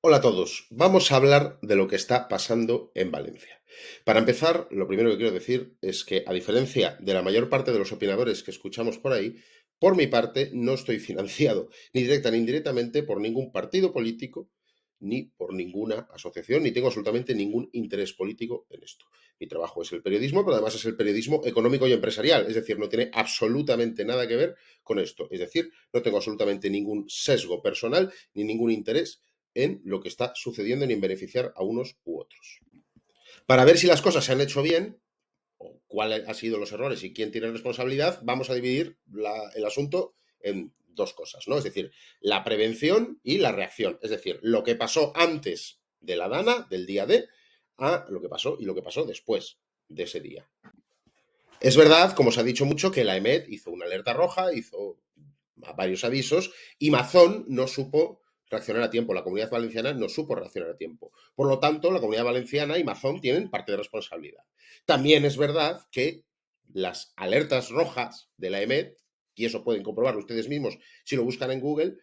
Hola a todos, vamos a hablar de lo que está pasando en Valencia. Para empezar, lo primero que quiero decir es que, a diferencia de la mayor parte de los opinadores que escuchamos por ahí, por mi parte no estoy financiado ni directa ni indirectamente por ningún partido político ni por ninguna asociación, ni tengo absolutamente ningún interés político en esto. Mi trabajo es el periodismo, pero además es el periodismo económico y empresarial, es decir, no tiene absolutamente nada que ver con esto. Es decir, no tengo absolutamente ningún sesgo personal ni ningún interés en lo que está sucediendo ni en beneficiar a unos u otros. Para ver si las cosas se han hecho bien, o cuáles han sido los errores y quién tiene responsabilidad, vamos a dividir el asunto en dos cosas, ¿no? Es decir, la prevención y la reacción. Es decir, lo que pasó antes de la Dana, del día D, a lo que pasó y lo que pasó después de ese día. Es verdad, como se ha dicho mucho, que la EMET hizo una alerta roja, hizo varios avisos y Mazón no supo reaccionar a tiempo. La Comunidad Valenciana no supo reaccionar a tiempo. Por lo tanto, la Comunidad Valenciana y Mazón tienen parte de responsabilidad. También es verdad que las alertas rojas de la EMET, y eso pueden comprobarlo ustedes mismos si lo buscan en Google,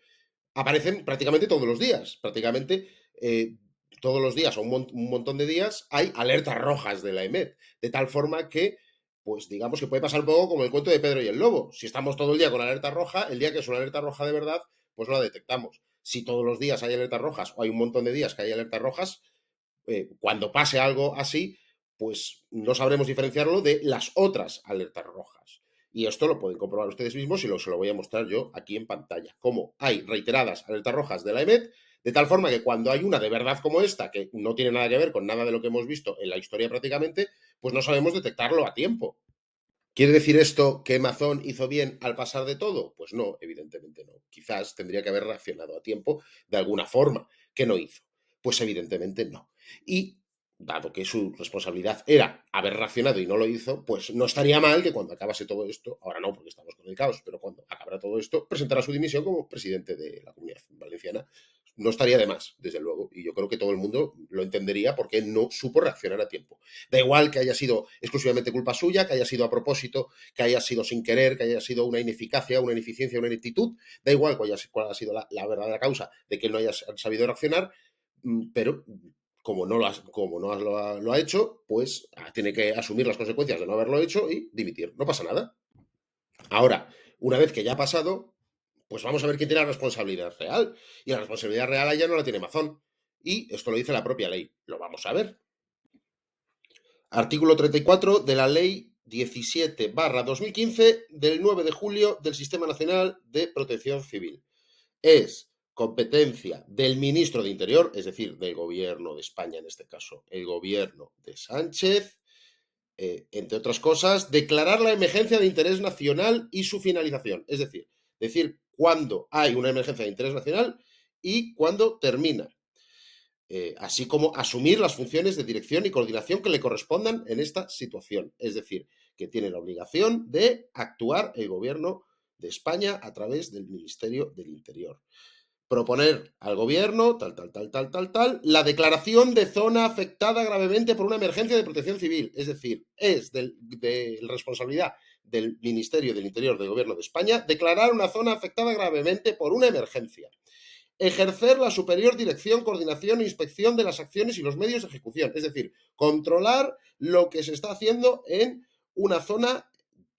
aparecen prácticamente todos los días. Prácticamente todos los días o un montón de días hay alertas rojas de la EMET. De tal forma que pues digamos que puede pasar un poco como el cuento de Pedro y el Lobo. Si estamos todo el día con alerta roja, el día que es una alerta roja de verdad, pues no la detectamos. Si todos los días hay alertas rojas o hay un montón de días que hay alertas rojas, cuando pase algo así, pues no sabremos diferenciarlo de las otras alertas rojas. Y esto lo pueden comprobar ustedes mismos y se lo voy a mostrar yo aquí en pantalla. Cómo hay reiteradas alertas rojas de la EMET, de tal forma que cuando hay una de verdad como esta, que no tiene nada que ver con nada de lo que hemos visto en la historia prácticamente, pues no sabemos detectarlo a tiempo. ¿Quiere decir esto que Amazon hizo bien al pasar de todo? Pues no, evidentemente no. Quizás tendría que haber reaccionado a tiempo de alguna forma, que no hizo. Pues evidentemente no. Y dado que su responsabilidad era haber reaccionado y no lo hizo, pues no estaría mal que cuando acabase todo esto, ahora no porque estamos con el caos, pero cuando acabará todo esto, presentara su dimisión como presidente de la Comunidad Valenciana. No estaría de más, desde luego, y yo creo que todo el mundo lo entendería porque no supo reaccionar a tiempo. Da igual que haya sido exclusivamente culpa suya, que haya sido a propósito, que haya sido sin querer, que haya sido una ineficacia, una ineficiencia, una ineptitud, da igual cuál ha sido la verdadera causa de que él no haya sabido reaccionar, pero como no lo ha hecho, pues tiene que asumir las consecuencias de no haberlo hecho y dimitir. No pasa nada. Ahora, una vez que ya ha pasado, pues vamos a ver quién tiene la responsabilidad real. Y la responsabilidad real ya no la tiene Mazón. Y esto lo dice la propia ley. Lo vamos a ver. Artículo 34 de la Ley 17/2015 del 9 de julio del Sistema Nacional de Protección Civil. Es competencia del ministro de Interior, es decir, del gobierno de España en este caso, el gobierno de Sánchez, entre otras cosas, declarar la emergencia de interés nacional y su finalización. Es decir cuándo hay una emergencia de interés nacional y cuándo termina, así como asumir las funciones de dirección y coordinación que le correspondan en esta situación. Es decir, que tiene la obligación de actuar el gobierno de España a través del Ministerio del Interior. Proponer al gobierno, la declaración de zona afectada gravemente por una emergencia de protección civil. Es decir, es de responsabilidad del Ministerio del Interior del Gobierno de España declarar una zona afectada gravemente por una emergencia. Ejercer la superior dirección, coordinación e inspección de las acciones y los medios de ejecución. Es decir, controlar lo que se está haciendo en una zona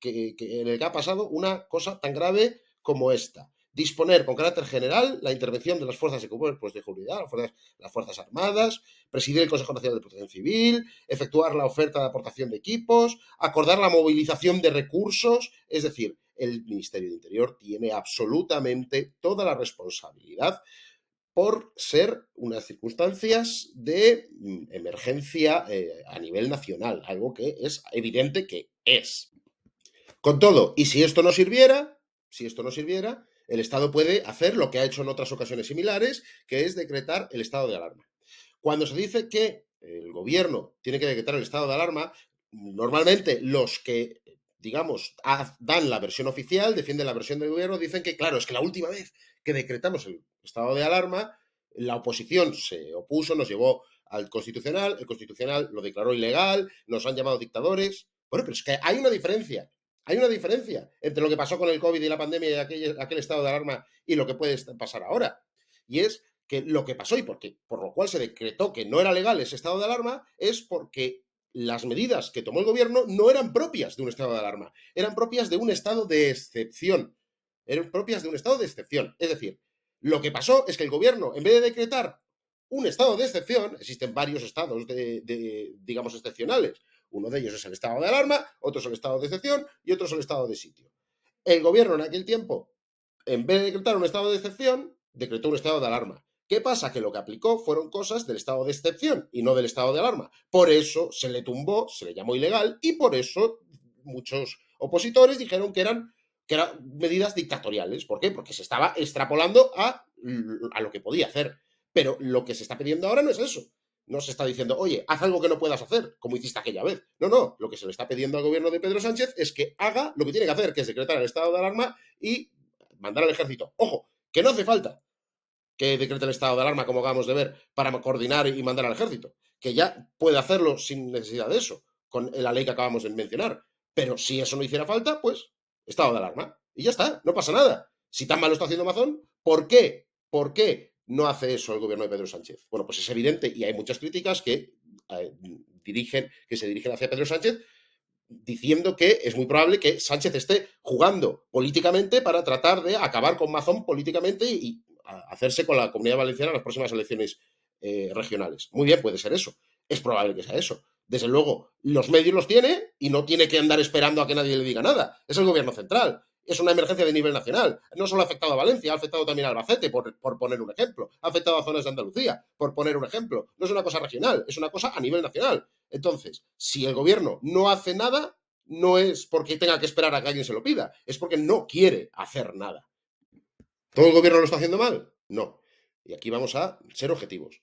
en el que ha pasado una cosa tan grave como esta. Disponer con carácter general la intervención de las fuerzas de cuerpos de seguridad, las fuerzas armadas, presidir el Consejo Nacional de Protección Civil, efectuar la oferta de aportación de equipos, acordar la movilización de recursos. Es decir, el Ministerio de Interior tiene absolutamente toda la responsabilidad por ser unas circunstancias de emergencia a nivel nacional, algo que es evidente que es. Con todo, y si esto no sirviera, el Estado puede hacer lo que ha hecho en otras ocasiones similares, que es decretar el estado de alarma. Cuando se dice que el gobierno tiene que decretar el estado de alarma, normalmente los que, digamos, dan la versión oficial, defienden la versión del gobierno, dicen que, claro, es que la última vez que decretamos el estado de alarma, la oposición se opuso, nos llevó al Constitucional, el Constitucional lo declaró ilegal, nos han llamado dictadores. Bueno, pero es que hay una diferencia. Hay una diferencia entre lo que pasó con el COVID y la pandemia y aquel estado de alarma y lo que puede pasar ahora. Y es que lo que pasó y por lo cual se decretó que no era legal ese estado de alarma es porque las medidas que tomó el gobierno no eran propias de un estado de alarma, eran propias de un estado de excepción. Eran propias de un estado de excepción. Es decir, lo que pasó es que el gobierno, en vez de decretar un estado de excepción, existen varios estados digamos, excepcionales. Uno de ellos es el estado de alarma, otro es el estado de excepción y otro es el estado de sitio. El gobierno en aquel tiempo, en vez de decretar un estado de excepción, decretó un estado de alarma. ¿Qué pasa? Que lo que aplicó fueron cosas del estado de excepción y no del estado de alarma. Por eso se le tumbó, se le llamó ilegal y por eso muchos opositores dijeron que eran medidas dictatoriales. ¿Por qué? Porque se estaba extrapolando a lo que podía hacer. Pero lo que se está pidiendo ahora no es eso. No se está diciendo, oye, haz algo que no puedas hacer, como hiciste aquella vez. No, no. Lo que se le está pidiendo al gobierno de Pedro Sánchez es que haga lo que tiene que hacer, que es decretar el estado de alarma y mandar al ejército. Ojo, que no hace falta que decrete el estado de alarma, como acabamos de ver, para coordinar y mandar al ejército. Que ya puede hacerlo sin necesidad de eso, con la ley que acabamos de mencionar. Pero si eso no hiciera falta, pues estado de alarma. Y ya está, no pasa nada. Si tan mal lo está haciendo Amazon, ¿por qué? ¿Por qué no hace eso el gobierno de Pedro Sánchez? Bueno, pues es evidente y hay muchas críticas que se dirigen hacia Pedro Sánchez diciendo que es muy probable que Sánchez esté jugando políticamente para tratar de acabar con Mazón políticamente y hacerse con la Comunidad Valenciana en las próximas elecciones regionales. Muy bien, puede ser eso. Es probable que sea eso. Desde luego, los medios los tiene y no tiene que andar esperando a que nadie le diga nada. Es el gobierno central. Es una emergencia de nivel nacional. No solo ha afectado a Valencia, ha afectado también a Albacete, por poner un ejemplo. Ha afectado a zonas de Andalucía, por poner un ejemplo. No es una cosa regional, es una cosa a nivel nacional. Entonces, si el gobierno no hace nada, no es porque tenga que esperar a que alguien se lo pida, es porque no quiere hacer nada. ¿Todo el gobierno lo está haciendo mal? No. Y aquí vamos a ser objetivos.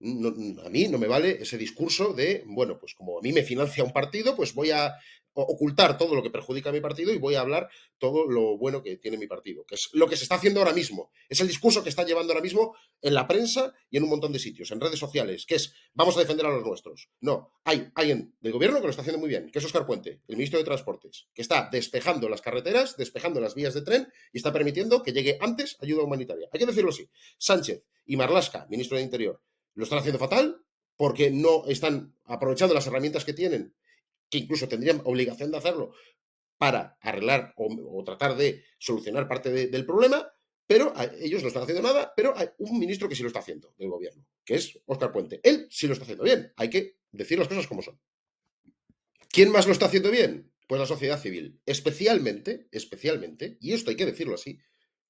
No, a mí no me vale ese discurso de, bueno, pues como a mí me financia un partido, pues voy a ocultar todo lo que perjudica a mi partido y voy a hablar todo lo bueno que tiene mi partido, que es lo que se está haciendo ahora mismo. Es el discurso que está llevando ahora mismo en la prensa y en un montón de sitios, en redes sociales, que es, vamos a defender a los nuestros. No, hay alguien del gobierno que lo está haciendo muy bien, que es Óscar Puente, el ministro de Transportes, que está despejando las carreteras, despejando las vías de tren y está permitiendo que llegue antes ayuda humanitaria. Hay que decirlo así. Sánchez y Marlaska, ministro de Interior, lo están haciendo fatal porque no están aprovechando las herramientas que tienen, que incluso tendrían obligación de hacerlo para arreglar o tratar de solucionar parte del problema, pero ellos no están haciendo nada, pero hay un ministro que sí lo está haciendo del gobierno, que es Óscar Puente. Él sí lo está haciendo bien, hay que decir las cosas como son. ¿Quién más lo está haciendo bien? Pues la sociedad civil, especialmente, y esto hay que decirlo así,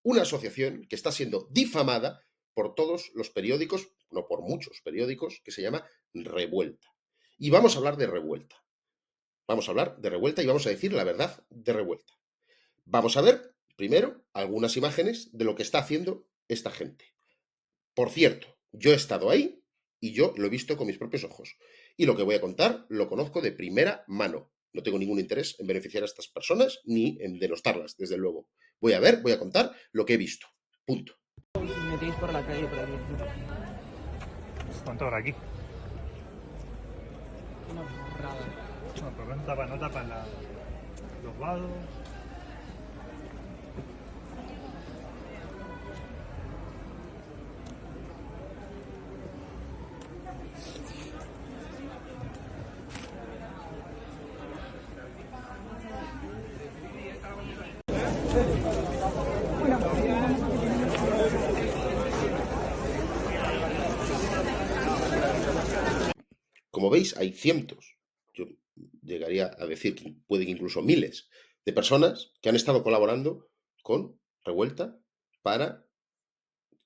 una asociación que está siendo difamada por todos los periódicos, no por muchos periódicos, que se llama Revuelta. Y vamos a hablar de Revuelta. Vamos a hablar de Revuelta y vamos a decir la verdad de Revuelta. Vamos a ver, primero, algunas imágenes de lo que está haciendo esta gente. Por cierto, yo he estado ahí y yo lo he visto con mis propios ojos. Y lo que voy a contar lo conozco de primera mano. No tengo ningún interés en beneficiar a estas personas ni en denostarlas, desde luego. Voy a ver, voy a contar lo que he visto. Punto. Metéis por la calle por aquí. ¿Cuánto habrá aquí? Una borrada. No, pero no tapan los vados. Como veis, hay cientos, yo llegaría a decir que puede que incluso miles de personas que han estado colaborando con Revuelta para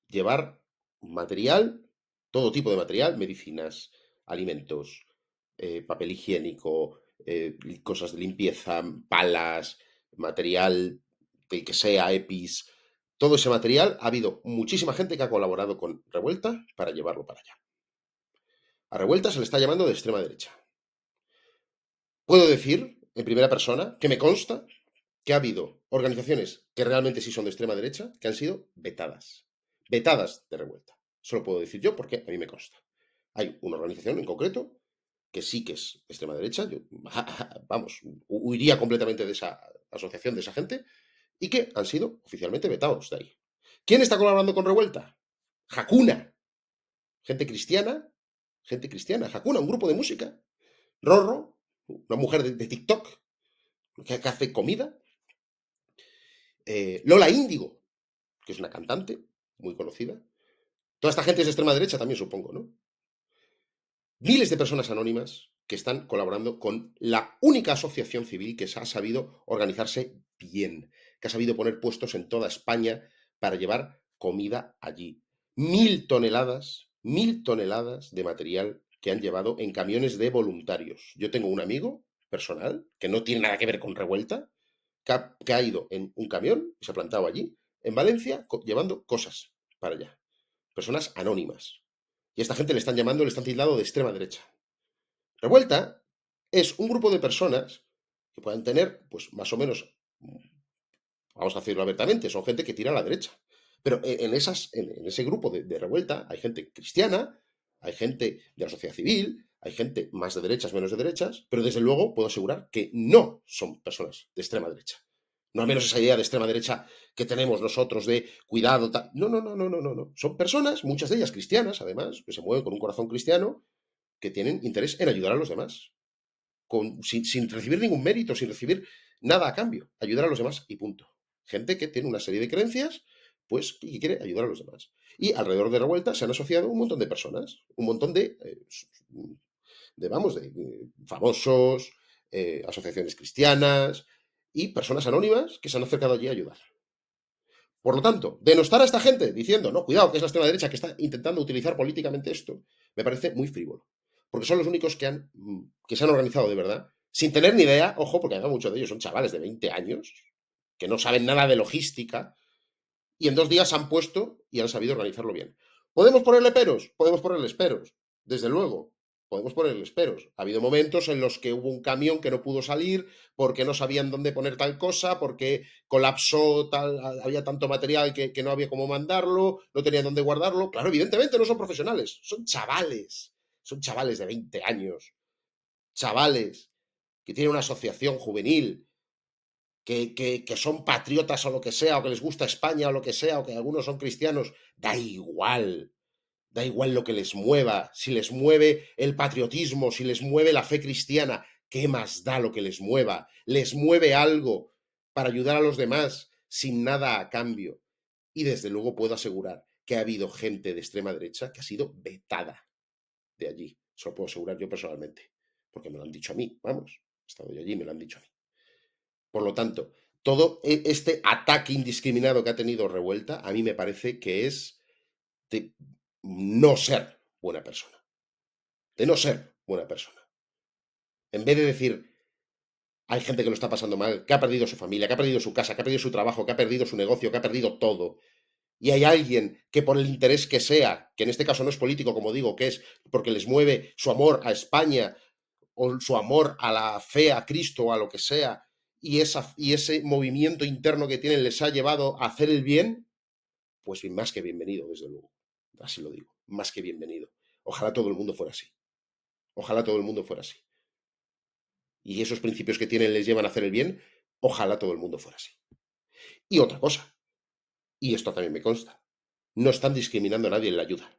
llevar material, todo tipo de material, medicinas, alimentos, papel higiénico, cosas de limpieza, palas, material del que sea, EPIs, todo ese material, ha habido muchísima gente que ha colaborado con Revuelta para llevarlo para allá. A Revuelta se le está llamando de extrema derecha. Puedo decir, en primera persona, que me consta que ha habido organizaciones que realmente sí son de extrema derecha que han sido vetadas. Vetadas de Revuelta. Eso lo puedo decir yo porque a mí me consta. Hay una organización en concreto que sí que es de extrema derecha, yo, vamos, huiría completamente de esa asociación, de esa gente, y que han sido oficialmente vetados de ahí. ¿Quién está colaborando con Revuelta? Hakuna. gente cristiana, Hakuna, un grupo de música, Rorro, una mujer de TikTok que hace comida, Lola Índigo, que es una cantante muy conocida. Toda esta gente es de extrema derecha también, supongo, ¿no? Miles de personas anónimas que están colaborando con la única asociación civil que ha sabido organizarse bien, que ha sabido poner puestos en toda España para llevar comida allí. 1.000 toneladas de material que han llevado en camiones de voluntarios. Yo tengo un amigo personal que no tiene nada que ver con Revuelta, que ha ido en un camión y se ha plantado allí, en Valencia, llevando cosas para allá. Personas anónimas. Y a esta gente le están llamando, le están tildando de extrema derecha. Revuelta es un grupo de personas que puedan tener, pues más o menos, vamos a decirlo abiertamente, son gente que tira a la derecha. Pero en ese grupo de revuelta hay gente cristiana, hay gente de la sociedad civil, hay gente más de derechas, menos de derechas, pero desde luego puedo asegurar que no son personas de extrema derecha. No al menos esa idea de extrema derecha que tenemos nosotros de cuidado, tal. No, no, no, no, no, no, no. Son personas, muchas de ellas cristianas, además, que se mueven con un corazón cristiano, que tienen interés en ayudar a los demás, sin recibir ningún mérito, sin recibir nada a cambio, ayudar a los demás y punto. Gente que tiene una serie de creencias, pues, y quiere ayudar a los demás. Y alrededor de Revuelta se han asociado un montón de personas, un montón de famosos, asociaciones cristianas y personas anónimas que se han acercado allí a ayudar. Por lo tanto, denostar a esta gente diciendo, no, cuidado, que es la extrema derecha que está intentando utilizar políticamente esto, me parece muy frívolo. Porque son los únicos que se han organizado de verdad, sin tener ni idea, ojo, porque además muchos de ellos son chavales de 20 años, que no saben nada de logística, y en 2 días se han puesto y han sabido organizarlo bien. ¿Podemos ponerle peros? Podemos ponerles peros, desde luego. Podemos ponerles peros. Ha habido momentos en los que hubo un camión que no pudo salir porque no sabían dónde poner tal cosa, porque colapsó tal, había tanto material que no había cómo mandarlo, no tenían dónde guardarlo. Claro, evidentemente no son profesionales, son chavales de 20 años, chavales que tienen una asociación juvenil, que son patriotas o lo que sea, o que les gusta España o lo que sea, o que algunos son cristianos, da igual lo que les mueva, si les mueve el patriotismo, si les mueve la fe cristiana, ¿qué más da lo que les mueva? Les mueve algo para ayudar a los demás sin nada a cambio. Y desde luego puedo asegurar que ha habido gente de extrema derecha que ha sido vetada de allí. Eso lo puedo asegurar yo personalmente, porque me lo han dicho a mí, vamos, he estado yo allí y me lo han dicho a mí. Por lo tanto, todo este ataque indiscriminado que ha tenido Revuelta, a mí me parece que es de no ser buena persona. De no ser buena persona. En vez de decir, hay gente que lo está pasando mal, que ha perdido su familia, que ha perdido su casa, que ha perdido su trabajo, que ha perdido su negocio, que ha perdido todo. Y hay alguien que por el interés que sea, que en este caso no es político, como digo, que es porque les mueve su amor a España o su amor a la fe, a Cristo o a lo que sea, y ese movimiento interno que tienen les ha llevado a hacer el bien, pues más que bienvenido, desde luego. Así lo digo, más que bienvenido. Ojalá todo el mundo fuera así. Ojalá todo el mundo fuera así. Y esos principios que tienen les llevan a hacer el bien, ojalá todo el mundo fuera así. Y otra cosa, y esto también me consta, no están discriminando a nadie en la ayuda.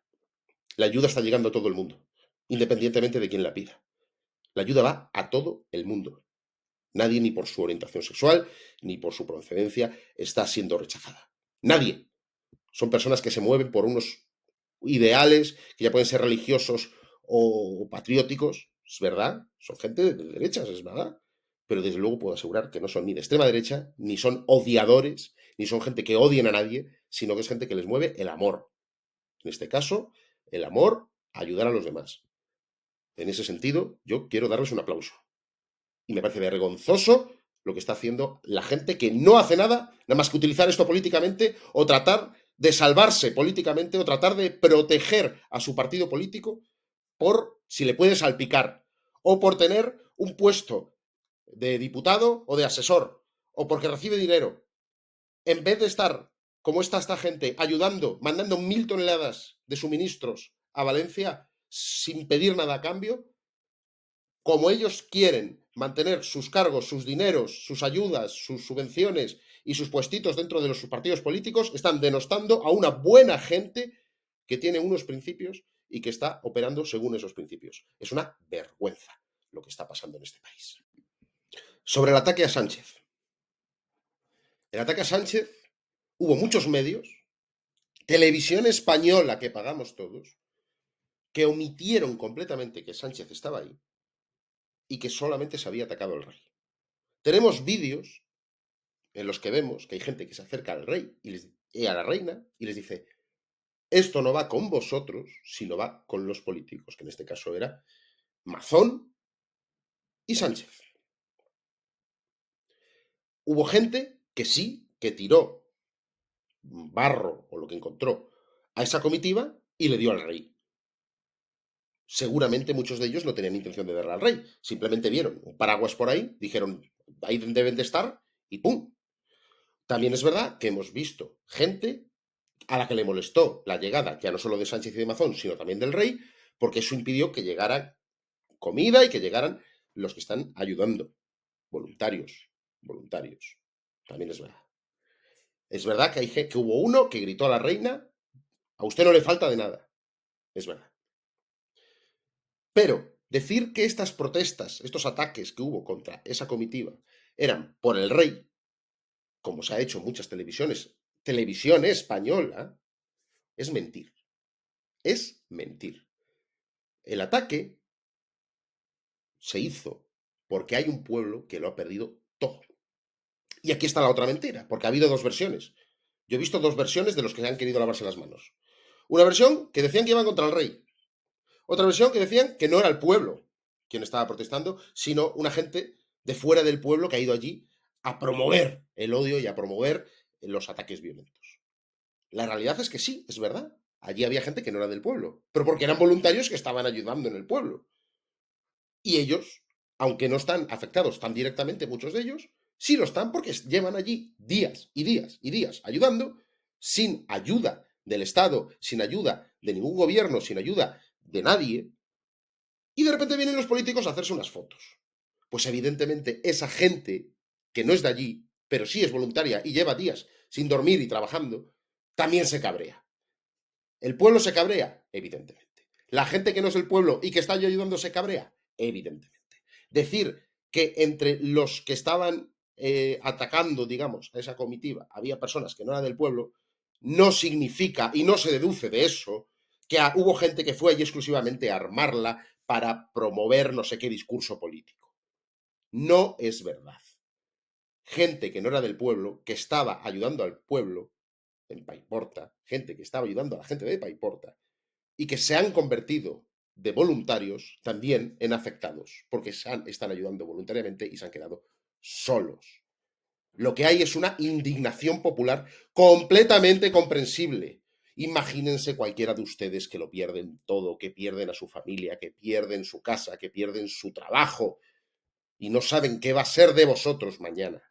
La ayuda está llegando a todo el mundo, independientemente de quién la pida. La ayuda va a todo el mundo. Nadie, ni por su orientación sexual, ni por su procedencia, está siendo rechazada. Nadie. Son personas que se mueven por unos ideales, que ya pueden ser religiosos o patrióticos, es verdad, son gente de derechas, es verdad, pero desde luego puedo asegurar que no son ni de extrema derecha, ni son odiadores, ni son gente que odien a nadie, sino que es gente que les mueve el amor. En este caso, el amor a ayudar a los demás. En ese sentido, yo quiero darles un aplauso. Y me parece vergonzoso lo que está haciendo la gente que no hace nada más que utilizar esto políticamente o tratar de salvarse políticamente o tratar de proteger a su partido político por si le puede salpicar o por tener un puesto de diputado o de asesor o porque recibe dinero. En vez de estar, como está esta gente, ayudando, mandando 1.000 toneladas de suministros a Valencia sin pedir nada a cambio, como ellos quieren mantener sus cargos, sus dineros, sus ayudas, sus subvenciones y sus puestitos dentro de los partidos políticos, están denostando a una buena gente que tiene unos principios y que está operando según esos principios. Es una vergüenza lo que está pasando en este país. Sobre el ataque a Sánchez. El ataque a Sánchez, hubo muchos medios, televisión española que pagamos todos, que omitieron completamente que Sánchez estaba ahí y que solamente se había atacado al rey. Tenemos vídeos en los que vemos que hay gente que se acerca al rey y a la reina y les dice: esto no va con vosotros, sino va con los políticos, que en este caso era Mazón y Sánchez. Hubo gente que sí, que tiró barro o lo que encontró a esa comitiva y le dio al rey. Seguramente muchos de ellos no tenían intención de darle al rey, simplemente vieron un paraguas por ahí, dijeron ahí deben de estar y ¡pum! También es verdad que hemos visto gente a la que le molestó la llegada ya no solo de Sánchez y de Mazón, sino también del rey, porque eso impidió que llegara comida y que llegaran los que están ayudando, voluntarios, voluntarios. También es verdad. Es verdad que hubo uno que gritó a la reina: a usted no le falta de nada. Es verdad. Pero decir que estas protestas, estos ataques que hubo contra esa comitiva, eran por el rey, como se ha hecho en muchas televisiones, televisión española, es mentir. Es mentir. El ataque se hizo porque hay un pueblo que lo ha perdido todo. Y aquí está la otra mentira, porque ha habido dos versiones. Yo he visto dos versiones de los que han querido lavarse las manos. Una versión que decían que iban contra el rey. Otra versión que decían que no era el pueblo quien estaba protestando, sino una gente de fuera del pueblo que ha ido allí a promover el odio y a promover los ataques violentos. La realidad es que sí, es verdad. Allí había gente que no era del pueblo, pero porque eran voluntarios que estaban ayudando en el pueblo. Y ellos, aunque no están afectados tan directamente, muchos de ellos, sí lo están porque llevan allí días y días y días ayudando, sin ayuda del Estado, sin ayuda de ningún gobierno, sin ayuda de nadie, y de repente vienen los políticos a hacerse unas fotos. Pues evidentemente esa gente que no es de allí, pero sí es voluntaria y lleva días sin dormir y trabajando, también se cabrea. ¿El pueblo se cabrea? Evidentemente. ¿La gente que no es el pueblo y que está allí ayudando se cabrea? Evidentemente. Decir que entre los que estaban atacando, digamos, a esa comitiva había personas que no eran del pueblo, no significa, y no se deduce de eso, que hubo gente que fue allí exclusivamente a armarla para promover no sé qué discurso político. No es verdad. Gente que no era del pueblo, que estaba ayudando al pueblo en Paiporta, gente que estaba ayudando a la gente de Paiporta, y que se han convertido de voluntarios también en afectados, porque están ayudando voluntariamente y se han quedado solos. Lo que hay es una indignación popular completamente comprensible. Imagínense cualquiera de ustedes que lo pierden todo, que pierden a su familia, que pierden su casa, que pierden su trabajo y no saben qué va a ser de vosotros mañana.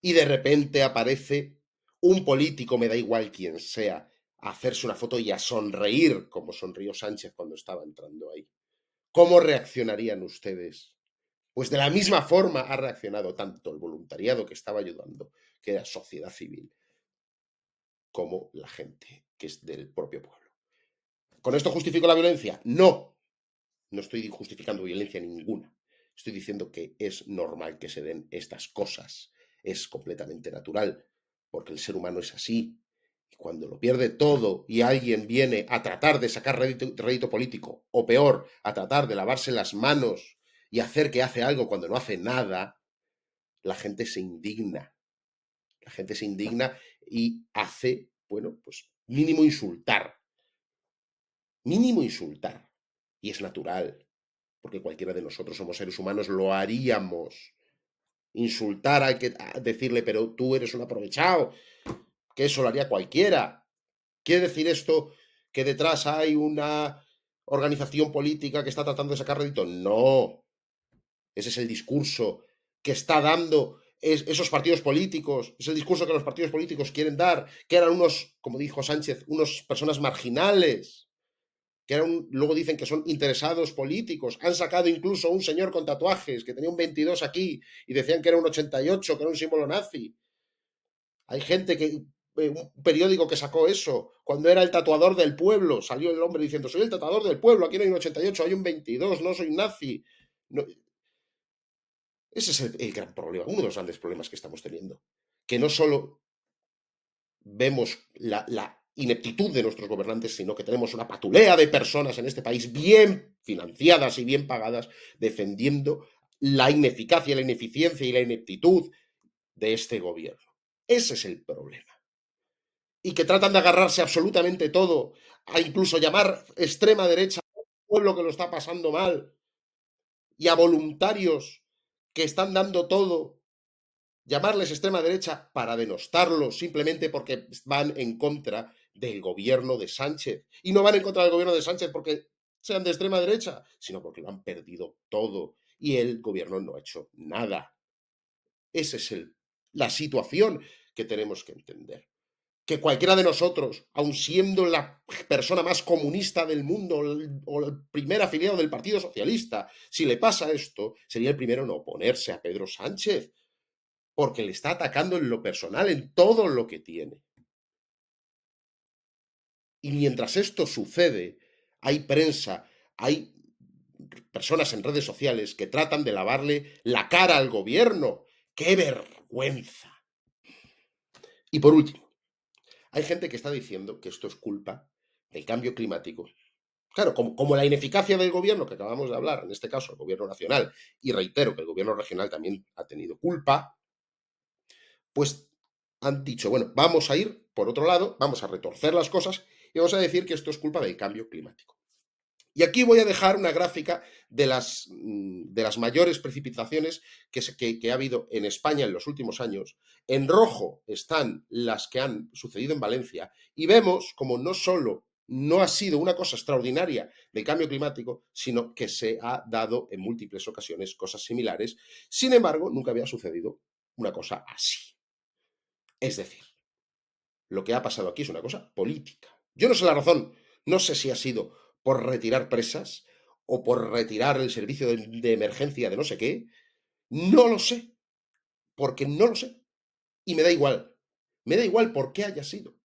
Y de repente aparece un político, me da igual quién sea, a hacerse una foto y a sonreír como sonrió Sánchez cuando estaba entrando ahí. ¿Cómo reaccionarían ustedes? Pues de la misma forma ha reaccionado tanto el voluntariado que estaba ayudando, que era sociedad civil, como la gente que es del propio pueblo. ¿Con esto justifico la violencia? No, no estoy justificando violencia ninguna. Estoy diciendo que es normal que se den estas cosas. Es completamente natural, porque el ser humano es así. Y cuando lo pierde todo y alguien viene a tratar de sacar rédito político, o peor, a tratar de lavarse las manos y hacer que hace algo cuando no hace nada, la gente se indigna. La gente se indigna y hace, bueno, pues mínimo insultar. Mínimo insultar. Y es natural, porque cualquiera de nosotros somos seres humanos, lo haríamos. Insultar hay que decirle, pero tú eres un aprovechado, que eso lo haría cualquiera. ¿Quiere decir esto que detrás hay una organización política que está tratando de sacar rédito? No. Ese es el discurso que está dando esos partidos políticos, es el discurso que los partidos políticos quieren dar, que eran unos, como dijo Sánchez, unas personas marginales, que luego dicen que son interesados políticos. Han sacado incluso un señor con tatuajes que tenía un 22 aquí y decían que era un 88, que era un símbolo nazi. Hay gente que un periódico que sacó eso, cuando era el tatuador del pueblo, salió el hombre diciendo, soy el tatuador del pueblo, aquí no hay un 88, hay un 22, no soy nazi. No, ese es el gran problema, uno de los grandes problemas que estamos teniendo. Que no solo vemos la ineptitud de nuestros gobernantes, sino que tenemos una patulea de personas en este país bien financiadas y bien pagadas, defendiendo la ineficacia, la ineficiencia y la ineptitud de este gobierno. Ese es el problema. Y que tratan de agarrarse absolutamente todo, a incluso llamar extrema derecha a un pueblo que lo está pasando mal, y a voluntarios que están dando todo, llamarles extrema derecha para denostarlos simplemente porque van en contra del gobierno de Sánchez. Y no van en contra del gobierno de Sánchez porque sean de extrema derecha, sino porque lo han perdido todo y el gobierno no ha hecho nada. Esa es la situación que tenemos que entender. Que cualquiera de nosotros, aun siendo la persona más comunista del mundo o el primer afiliado del Partido Socialista, si le pasa esto, sería el primero en oponerse a Pedro Sánchez, porque le está atacando en lo personal, en todo lo que tiene. Y mientras esto sucede, hay prensa, hay personas en redes sociales que tratan de lavarle la cara al gobierno. ¡Qué vergüenza! Y por último, hay gente que está diciendo que esto es culpa del cambio climático. Claro, como la ineficacia del gobierno que acabamos de hablar, en este caso el gobierno nacional, y reitero que el gobierno regional también ha tenido culpa, pues han dicho, bueno, vamos a ir por otro lado, vamos a retorcer las cosas y vamos a decir que esto es culpa del cambio climático. Y aquí voy a dejar una gráfica de las mayores precipitaciones que ha habido en España en los últimos años. En rojo están las que han sucedido en Valencia y vemos como no solo no ha sido una cosa extraordinaria del cambio climático, sino que se ha dado en múltiples ocasiones cosas similares. Sin embargo, nunca había sucedido una cosa así. Es decir, lo que ha pasado aquí es una cosa política. Yo no sé la razón, no sé si ha sido por retirar presas o por retirar el servicio de emergencia de no sé qué, no lo sé, porque no lo sé. Y me da igual por qué haya sido.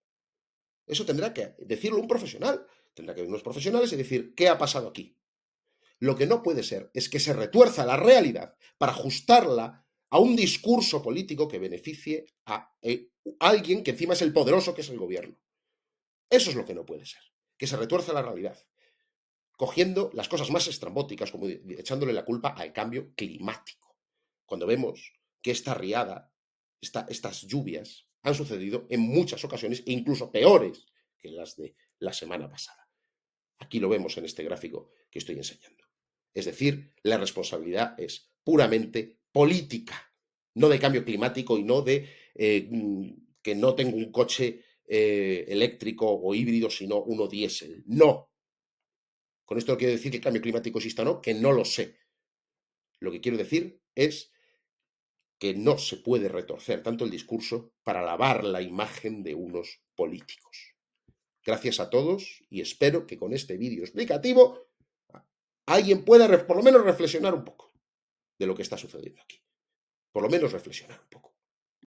Eso tendrá que decirlo un profesional, tendrá que venir unos profesionales y decir, ¿qué ha pasado aquí? Lo que no puede ser es que se retuerza la realidad para ajustarla a un discurso político que beneficie a alguien que encima es el poderoso, que es el gobierno. Eso es lo que no puede ser, que se retuerza la realidad, cogiendo las cosas más estrambóticas, como echándole la culpa al cambio climático. Cuando vemos que esta riada, estas lluvias, han sucedido en muchas ocasiones, e incluso peores que las de la semana pasada. Aquí lo vemos en este gráfico que estoy enseñando. Es decir, la responsabilidad es puramente política, no de cambio climático y no de que no tengo un coche eléctrico o híbrido, sino uno diésel. No. Con esto no quiero decir que el cambio climático exista o no, que no lo sé. Lo que quiero decir es que no se puede retorcer tanto el discurso para lavar la imagen de unos políticos. Gracias a todos y espero que con este vídeo explicativo alguien pueda por lo menos reflexionar un poco de lo que está sucediendo aquí. Por lo menos reflexionar un poco.